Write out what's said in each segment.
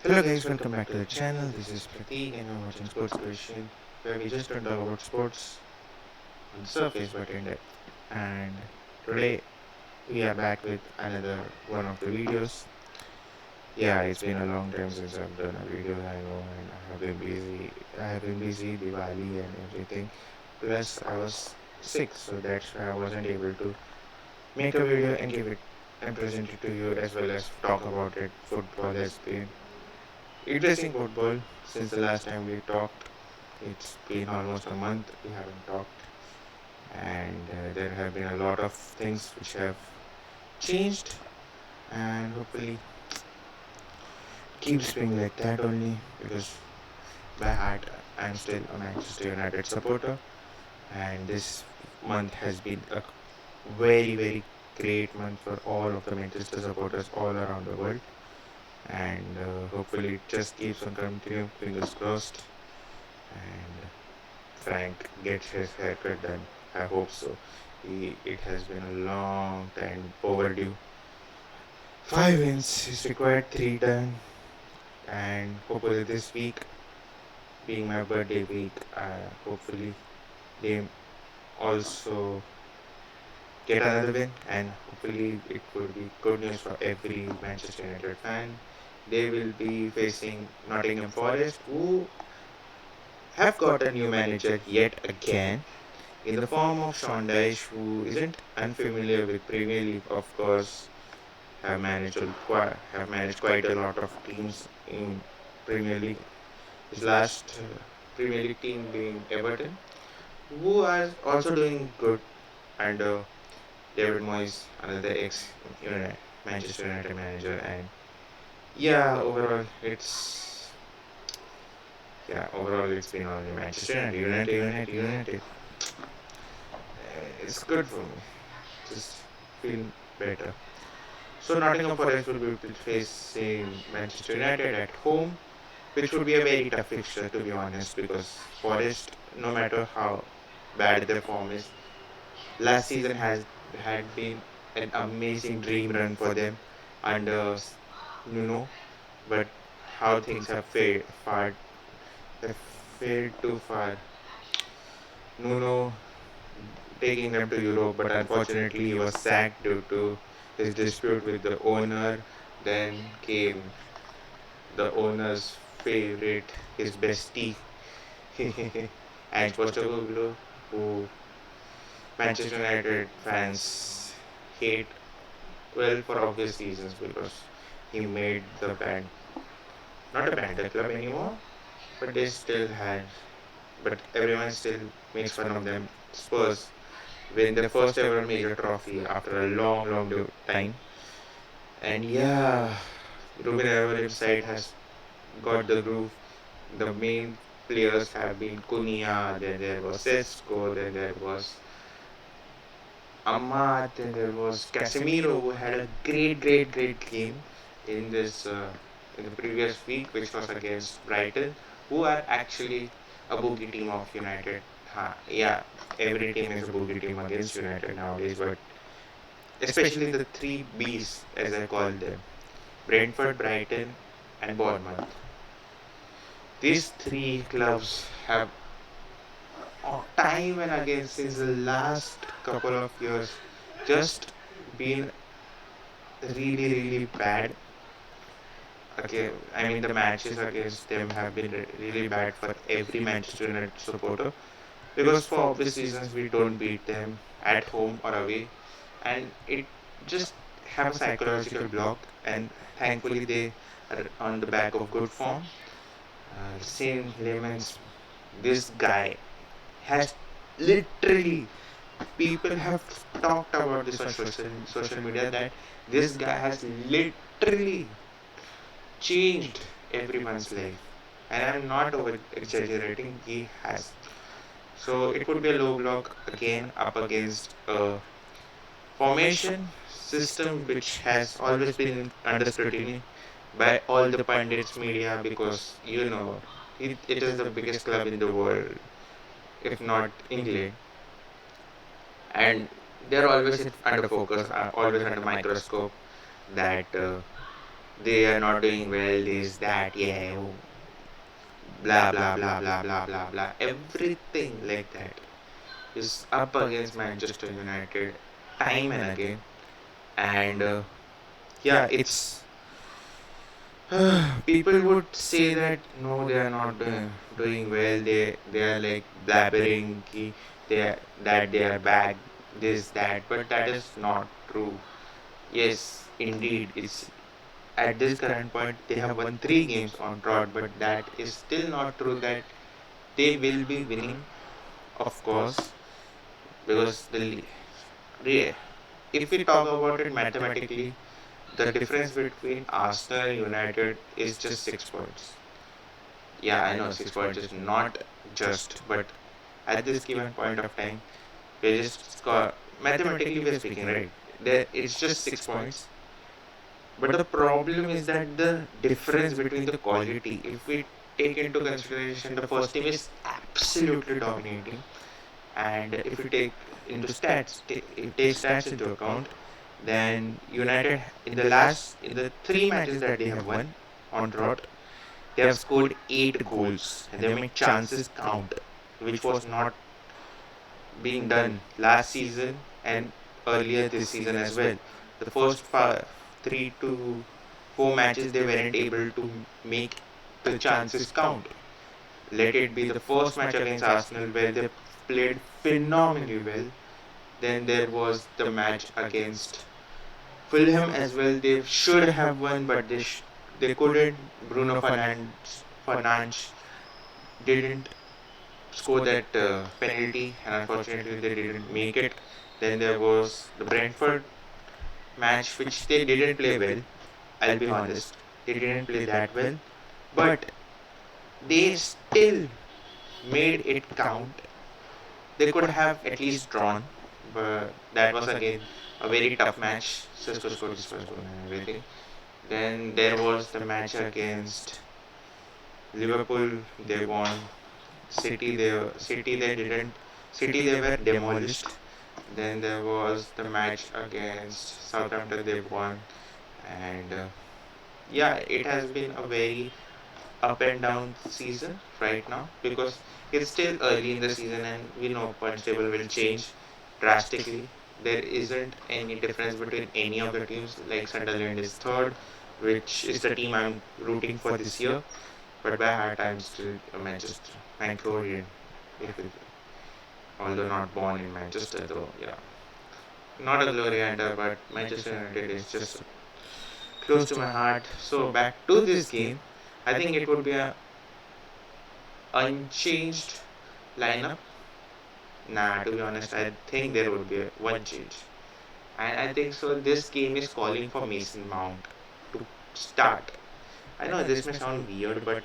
Hello guys, welcome back to the channel. This is Prateek and you're watching Sports Question, where we just don't talk about sports on the surface but in depth. And today we are back with another one of the videos. Yeah, it's been a long time since I've done a video, I know, and I have been busy. Diwali and everything. Plus I was sick, so that's why I wasn't able to make a video and give it and present it to you as well as talk about it. Football has been interesting football since the last time we talked. It's been almost a month we haven't talked, and there have been a lot of things which have changed, and hopefully keeps being like that only because by heart I'm still a Manchester United supporter, and this month has been a very great month for all of the Manchester supporters all around the world, and hopefully it just keeps on continuing. Fingers crossed, and Frank gets his haircut done. I hope so. It has been a long time overdue. 5 wins is required, 3 done, and hopefully this week, being my birthday week, hopefully they also get another win, and hopefully it would be good news for every Manchester United fan. They will be facing Nottingham Forest, who have got a new manager yet again, in the form of Sean Dyche, who isn't unfamiliar with Premier League, of course, have managed quite a lot of teams in Premier League. His last Premier League team being Everton, who are also doing good under David Moyes, another ex Manchester United manager. And yeah, overall it's been only Manchester United. It's good for me. Just feel better. So Nottingham Forest will be facing Manchester United at home, which would be a very tough fixture to be honest, because Forest, no matter how bad their form is, last season had been an amazing dream run for them under Nuno, but how things have failed too far. Nuno taking them to Europe, but unfortunately he was sacked due to his dispute with the owner. Then came the owner's favorite, his bestie, and Postecoglou, who Manchester United fans hate, well, for obvious reasons, because he made the band not a band, the club anymore, but they still had, but everyone still makes fun of them. Spurs win their first ever major trophy after a long time. And yeah, Rúben Amorim's side has got the groove. The main players have been Cunha, then there was Sesko, then there was Ahmad, then there was Casemiro, who had a great game in this in the previous week, which was against Brighton, who are actually a boogie team of United. Yeah, every team is a boogie team against United nowadays, but especially the three Bs, as I call them: Brentford, Brighton, and Bournemouth. These three clubs have time and again since the last couple of years just been really bad. Okay, I mean the matches against them have been really bad for every Manchester United supporter, because for obvious reasons we don't beat them at home or away, and it just have a psychological block. And thankfully they are on the back of good form. Same layman's, this guy has literally, people have talked about this on social media, that this guy has literally changed everyone's life, and I'm not over exaggerating, he has. So it would be a low block again up against a formation system which has always been under scrutiny by all the pundits, media, because it is the biggest club in the world, if not England, and they're always under focus, always under microscope. That they are not doing well, this, that, yeah, oh, blah, blah, blah, blah, blah, blah, blah. Everything like that is up against Manchester United time and again. And yeah, it's people would say that no, they are not doing well. They are like blabbering that they are back, this, that, but that is not true. Yes, indeed, it's at this current point they have won 3 games on trot, but that is still not true that they will be winning, of course, because if we talk about it mathematically, the difference between Arsenal and United is just 6 points. Yeah, I know 6 points is not just, but at this given point of time, we just score. Mathematically, we're speaking, right? It's just 6 points. But the problem is that the difference between the quality, if we take into consideration the first team is absolutely dominating, and if we take into take stats into account, then United in the 3 matches that they have won on trot, they have scored 8 goals and they have made chances count, which was not being done last season and earlier this season as well. The first 3 to 4 matches they weren't able to make the chances count. Let it be the first match against Arsenal where they played phenomenally well. Then there was the match against Fulham as well. They should have won, but they couldn't. Bruno Fernandes didn't score that penalty, and unfortunately they didn't make it. Then there was the Brentford match, which they didn't play well. I'll be honest, they didn't play that well, but they still made it count. They could have at least drawn, but that was again a very tough match. Cisco scored his first goal and everything. Then there was the match against Liverpool. They won. City they didn't. City they were demolished. Then there was the match against Southampton. They won, and yeah, it has been a very up and down season right now because it's still early in the season and we know points table will change drastically. There isn't any difference between any of the teams. Like Sunderland is third, which is the team I'm rooting for this year. But by heart, I'm still a Manchester Mancurian, if it, although not born in Manchester, though. Yeah, not a glory hunter, but Manchester United is just close to my heart. So back to this game, I think it would be a unchanged lineup. Nah, to be honest, I think there would be one change. And I think so. This game is calling for Mason Mount to start. I know this may sound weird, but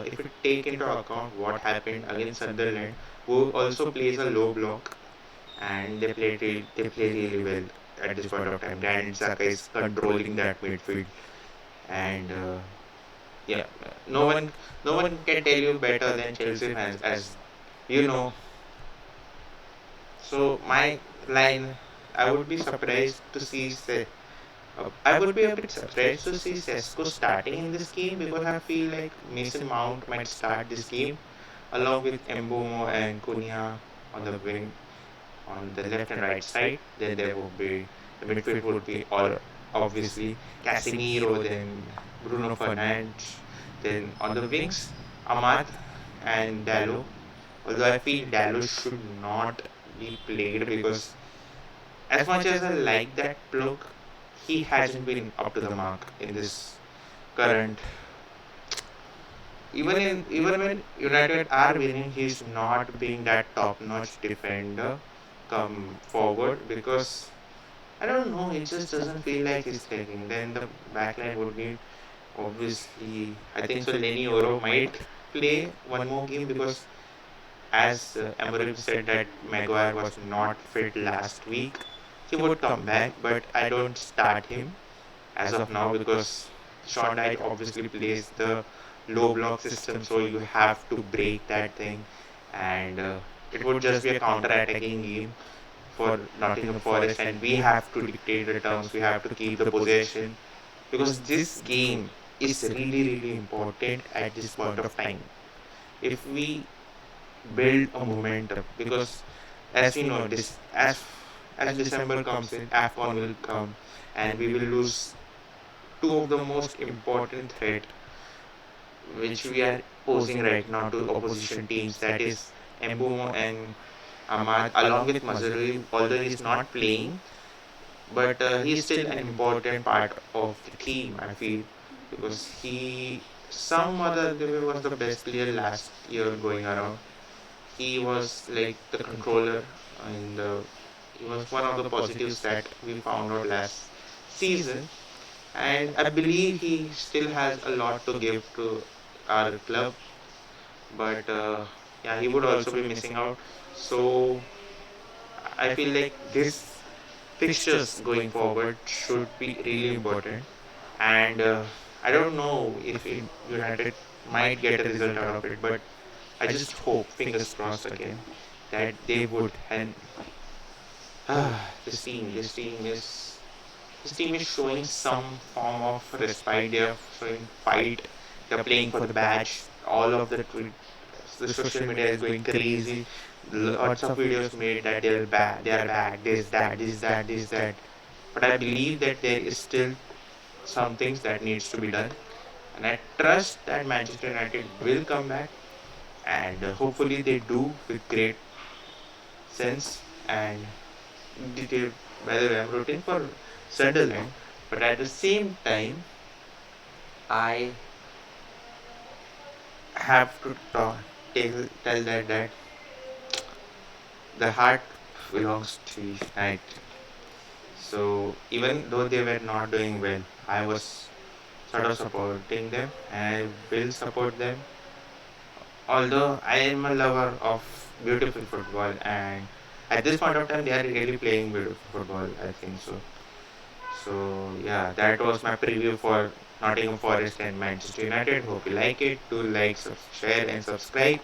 if you take into account what happened against Sunderland, who also plays a low block, and they play really well at this point of time. Granit Xhaka is controlling that midfield, and yeah, no one no one can tell you better than Chelsea fans, as you know. So my line, I would be surprised to see. I would be a bit surprised to see Sesko starting in this game because I feel like Mason Mount might start this game along with Mbomo and Cunha on the wing, on the left and right side. Then there would be the midfield would be all obviously Casemiro, then Bruno Fernandes, then on the wings Ahmad and Dallo. Although I feel Dallo should not be played because as much as I like that bloke, he hasn't been up to the mark in this current. Even when United are winning, he's not being that top-notch defender come forward because I don't know. It just doesn't feel like he's clicking. Then the backline would need obviously. I think so. Lenny Oro might play one more game because as Amorim said that Maguire was not fit last week, he would come back, but I don't start him as of now because Sean Dyche obviously plays the low block system, so you have to break that thing, and it would just be a counter-attacking game for Nottingham Forest, and we have to dictate the terms. We have to keep the possession, because this game is really, really important at this point of time. If we build a momentum, because as we know, this as December comes in, AFCON will come, and we will lose two of the most important threat which we are posing right now to opposition teams, that is Mbumo and Ahmad, along with Mazrui, although he's not playing, but he's still an important part of the team, I feel, because he, some other way, was the best player last year going around. He was like the controller, and he was one of the positives that we found out last season. And I believe he still has a lot to give to our club, but yeah, he would also be missing out. So I feel like this fixtures going forward should be really important. And I don't know if United might get a result out of it, but I just hope, fingers crossed again, that they would. And this team is showing some form of respite. They are showing fight. They are playing for the badge. All of the social media is going crazy. Lots of videos made that they're bad, they are bad, this, that, this, that, this, that. But I believe that there is still some things that needs to be done, and I trust that Manchester United will come back, and hopefully they do with great sense and detail. By the way, I'm rooting for Sunderland, but at the same time, I have to tell that the heart belongs to United. So even though they were not doing well, I was sort of supporting them, and I will support them. Although I am a lover of beautiful football, and at this point of time, they are really playing beautiful football, I think so. So yeah, that was my preview for Nottingham Forest and Manchester United. Hope you like it. Do like, share, and subscribe.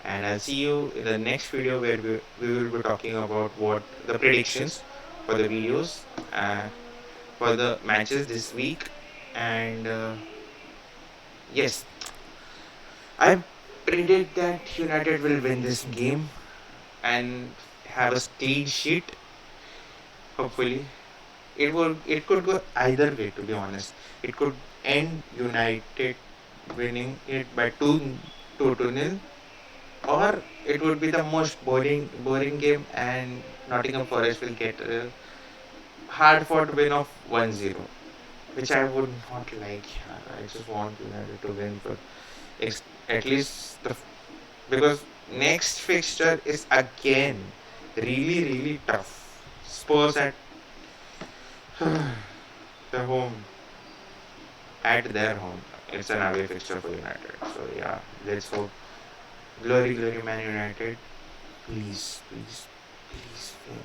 And I'll see you in the next video where we will be talking about what the predictions for the videos for the matches this week. And yes, I predict that United will win this game and have a clean sheet. Hopefully, it could go either way. To be honest, it could end United winning it by two to nil, or it would be the most boring game, and Nottingham Forest will get a hard fought win of 1-0, which I would not like. I just want United to win for at least because next fixture is again really tough. Spurs at the home, at their home. It's an away fixture for United. So yeah, let's hope. Glory, Man United. Please, please, please win.